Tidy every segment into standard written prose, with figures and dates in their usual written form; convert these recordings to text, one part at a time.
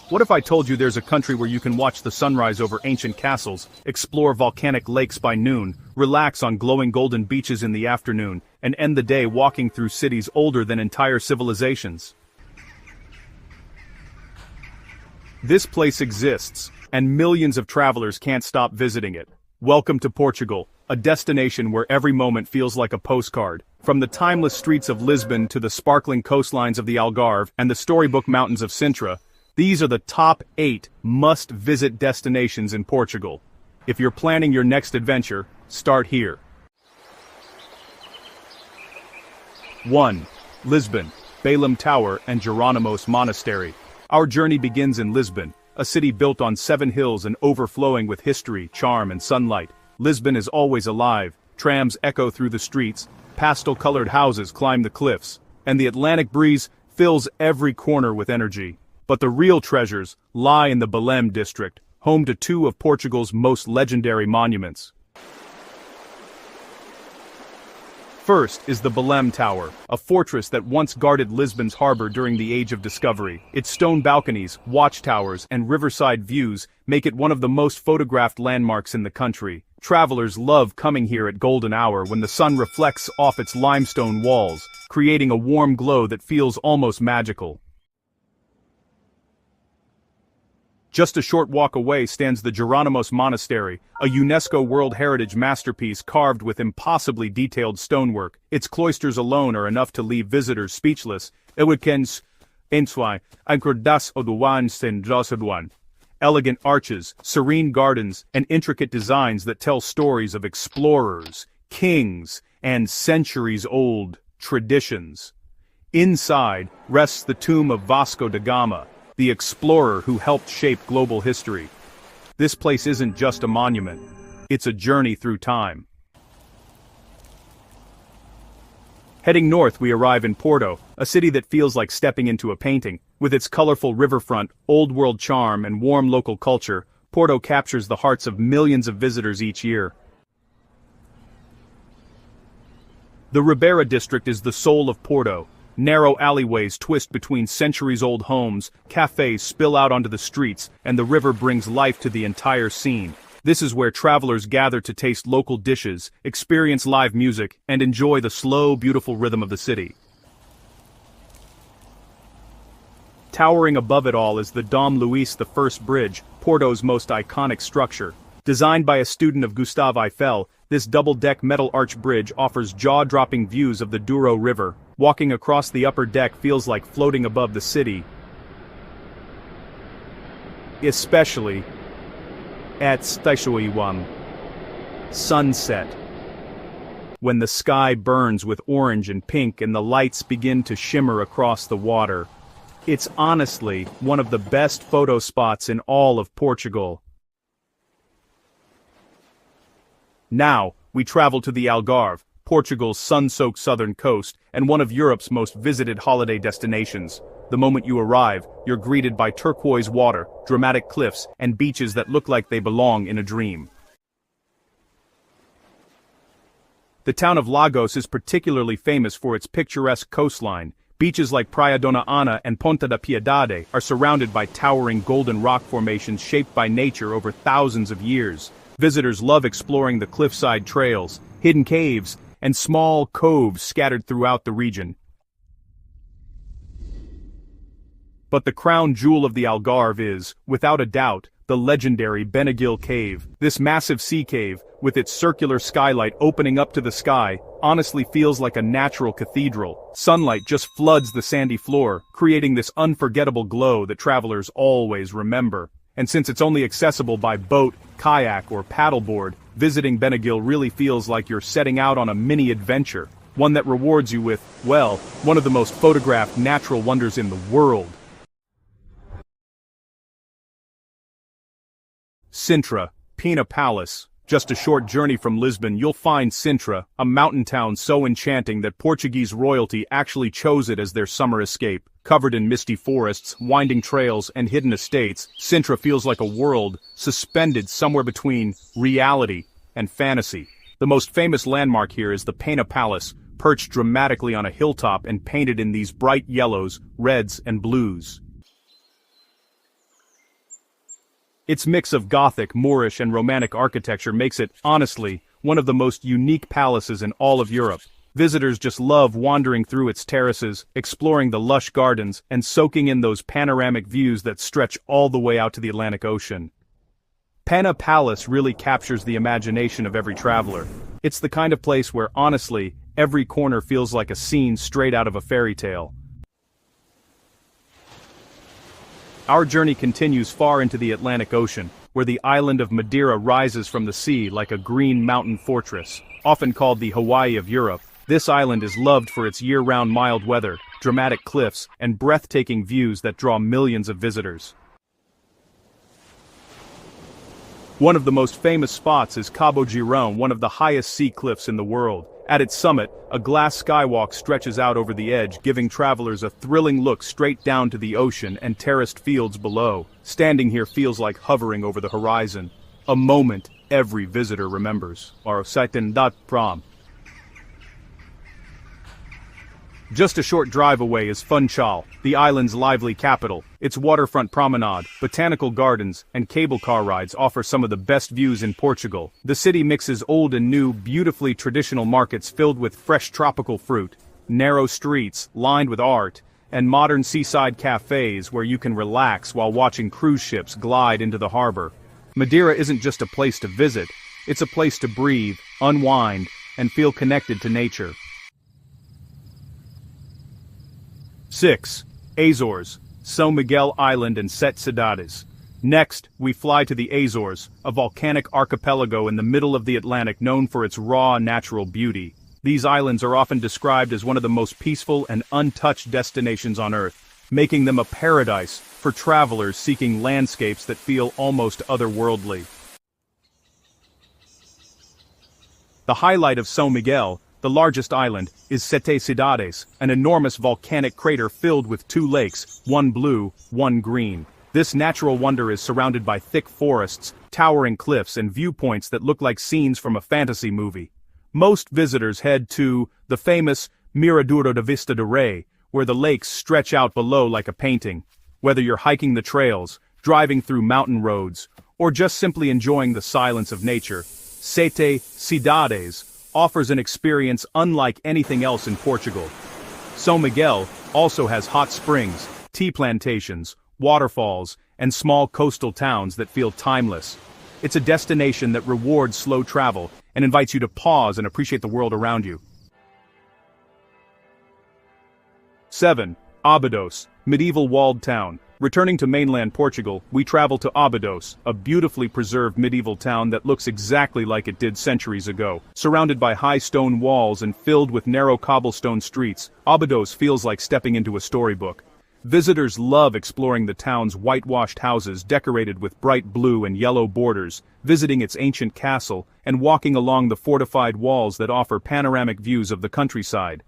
What if I told you there's a country where you can watch the sunrise over ancient castles, explore volcanic lakes by noon, relax on glowing golden beaches in the afternoon, and end the day walking through cities older than entire civilizations? This place exists, and millions of travelers can't stop visiting it. Welcome to Portugal, a destination where every moment feels like a postcard. From the timeless streets of Lisbon to the sparkling coastlines of the Algarve and the storybook mountains of Sintra, these are the top 8 must-visit destinations in Portugal. If you're planning your next adventure, start here. 1. Lisbon, Belém Tower and Jerónimos Monastery. Our journey begins in Lisbon, a city built on 7 hills and overflowing with history, charm and sunlight. Lisbon is always alive, trams echo through the streets, pastel-colored houses climb the cliffs, and the Atlantic breeze fills every corner with energy. But the real treasures lie in the Belém district, home to 2 of Portugal's most legendary monuments. First is the Belém Tower, a fortress that once guarded Lisbon's harbor during the Age of Discovery. Its stone balconies, watchtowers, and riverside views make it one of the most photographed landmarks in the country. Travelers love coming here at golden hour when the sun reflects off its limestone walls, creating a warm glow that feels almost magical. Just a short walk away stands the Jerónimos Monastery, a UNESCO World Heritage masterpiece carved with impossibly detailed stonework. Its cloisters alone are enough to leave visitors speechless. Elegant arches, serene gardens, and intricate designs that tell stories of explorers, kings, and centuries-old traditions. Inside rests the tomb of Vasco da Gama, the explorer who helped shape global history. This place isn't just a monument, it's a journey through time. Heading north we arrive in Porto, a city that feels like stepping into a painting. With its colorful riverfront, old-world charm, and warm local culture, Porto captures the hearts of millions of visitors each year. The Ribeira district is the soul of Porto. Narrow alleyways twist between centuries-old homes, cafes spill out onto the streets, and the river brings life to the entire scene. This is where travelers gather to taste local dishes, experience live music, and enjoy the slow, beautiful rhythm of the city. Towering above it all is the Dom Luís I Bridge, Porto's most iconic structure. Designed by a student of Gustave Eiffel, this double-deck metal arch bridge offers jaw-dropping views of the Douro River. Walking across the upper deck feels like floating above the city, especially at sunset, when the sky burns with orange and pink and the lights begin to shimmer across the water. It's honestly one of the best photo spots in all of Portugal. Now, we travel to the Algarve, Portugal's sun-soaked southern coast, and one of Europe's most visited holiday destinations. The moment you arrive, you're greeted by turquoise water, dramatic cliffs, and beaches that look like they belong in a dream. The town of Lagos is particularly famous for its picturesque coastline. Beaches like Praia Dona Ana and Ponta da Piedade are surrounded by towering golden rock formations shaped by nature over thousands of years. Visitors love exploring the cliffside trails, hidden caves, and small coves scattered throughout the region. But the crown jewel of the Algarve is, without a doubt, the legendary Benagil Cave. This massive sea cave, with its circular skylight opening up to the sky, honestly feels like a natural cathedral. Sunlight just floods the sandy floor, creating this unforgettable glow that travelers always remember. And since it's only accessible by boat, kayak, or paddleboard, visiting Benagil really feels like you're setting out on a mini-adventure, one that rewards you with, well, one of the most photographed natural wonders in the world. Sintra, Pina Palace. Just a short journey from Lisbon you'll find Sintra, a mountain town so enchanting that Portuguese royalty actually chose it as their summer escape. Covered in misty forests, winding trails, and hidden estates, Sintra feels like a world suspended somewhere between reality and fantasy. The most famous landmark here is the Pena Palace, perched dramatically on a hilltop and painted in these bright yellows, reds, and blues. Its mix of Gothic, Moorish and Romantic architecture makes it, honestly, one of the most unique palaces in all of Europe. Visitors just love wandering through its terraces, exploring the lush gardens, and soaking in those panoramic views that stretch all the way out to the Atlantic Ocean. Pana Palace really captures the imagination of every traveler. It's the kind of place where, honestly, every corner feels like a scene straight out of a fairy tale. Our journey continues far into the Atlantic Ocean, where the island of Madeira rises from the sea like a green mountain fortress. Often called the Hawaii of Europe, this island is loved for its year-round mild weather, dramatic cliffs, and breathtaking views that draw millions of visitors. One of the most famous spots is Cabo Girón, one of the highest sea cliffs in the world. At its summit, a glass skywalk stretches out over the edge, giving travelers a thrilling look straight down to the ocean and terraced fields below. Standing here feels like hovering over the horizon. A moment every visitor remembers. Just a short drive away is Funchal, the island's lively capital. Its waterfront promenade, botanical gardens, and cable car rides offer some of the best views in Portugal. The city mixes old and new, beautifully traditional markets filled with fresh tropical fruit, narrow streets lined with art, and modern seaside cafes where you can relax while watching cruise ships glide into the harbor. Madeira isn't just a place to visit, it's a place to breathe, unwind, and feel connected to nature. 6. Azores, São Miguel Island and Sete Cidades. Next, we fly to the Azores, a volcanic archipelago in the middle of the Atlantic known for its raw natural beauty. These islands are often described as one of the most peaceful and untouched destinations on Earth, making them a paradise for travelers seeking landscapes that feel almost otherworldly. The highlight of São Miguel, the largest island, is Sete Cidades, an enormous volcanic crater filled with two lakes, one blue, one green. This natural wonder is surrounded by thick forests, towering cliffs, and viewpoints that look like scenes from a fantasy movie. Most visitors head to the famous Mirador da Vista de Rei, where the lakes stretch out below like a painting. Whether you're hiking the trails, driving through mountain roads, or just simply enjoying the silence of nature, Sete Cidades offers an experience unlike anything else in Portugal. São Miguel also has hot springs, tea plantations, waterfalls, and small coastal towns that feel timeless. It's a destination that rewards slow travel and invites you to pause and appreciate the world around you. 7. Abados, medieval walled town. Returning to mainland Portugal, we travel to Abados, a beautifully preserved medieval town that looks exactly like it did centuries ago. Surrounded by high stone walls and filled with narrow cobblestone streets, Abados feels like stepping into a storybook. Visitors love exploring the town's whitewashed houses decorated with bright blue and yellow borders, visiting its ancient castle, and walking along the fortified walls that offer panoramic views of the countryside.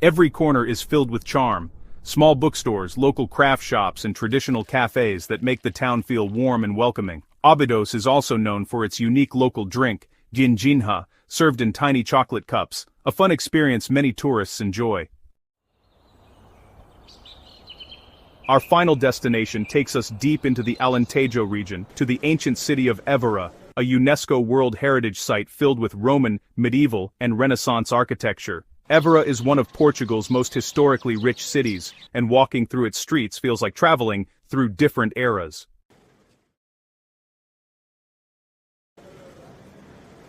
Every corner is filled with charm. Small bookstores, local craft shops, and traditional cafes that make the town feel warm and welcoming. Abados is also known for its unique local drink, ginginha, served in tiny chocolate cups, a fun experience many tourists enjoy. Our final destination takes us deep into the Alentejo region, to the ancient city of Évora, a UNESCO World Heritage site filled with Roman, medieval, and Renaissance architecture. Évora is one of Portugal's most historically rich cities, and walking through its streets feels like traveling through different eras.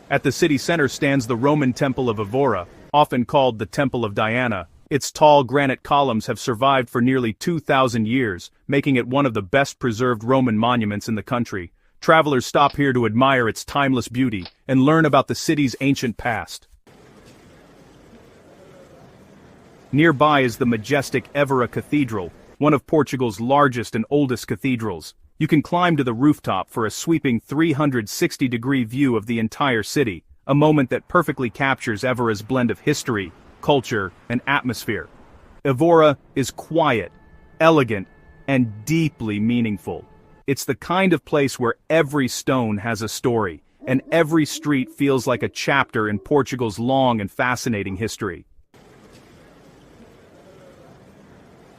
At the city center stands the Roman Temple of Évora, often called the Temple of Diana. Its tall granite columns have survived for nearly 2,000 years, making it one of the best preserved Roman monuments in the country. Travelers stop here to admire its timeless beauty and learn about the city's ancient past. Nearby is the majestic Évora Cathedral, one of Portugal's largest and oldest cathedrals. You can climb to the rooftop for a sweeping 360-degree view of the entire city, a moment that perfectly captures Évora's blend of history, culture, and atmosphere. Évora is quiet, elegant, and deeply meaningful. It's the kind of place where every stone has a story, and every street feels like a chapter in Portugal's long and fascinating history.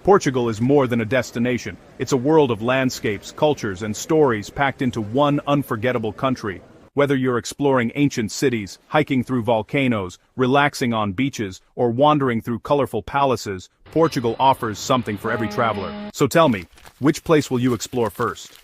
Portugal is more than a destination. It's a world of landscapes, cultures, and stories packed into one unforgettable country. Whether you're exploring ancient cities, hiking through volcanoes, relaxing on beaches, or wandering through colorful palaces, Portugal offers something for every traveler. So tell me, which place will you explore first?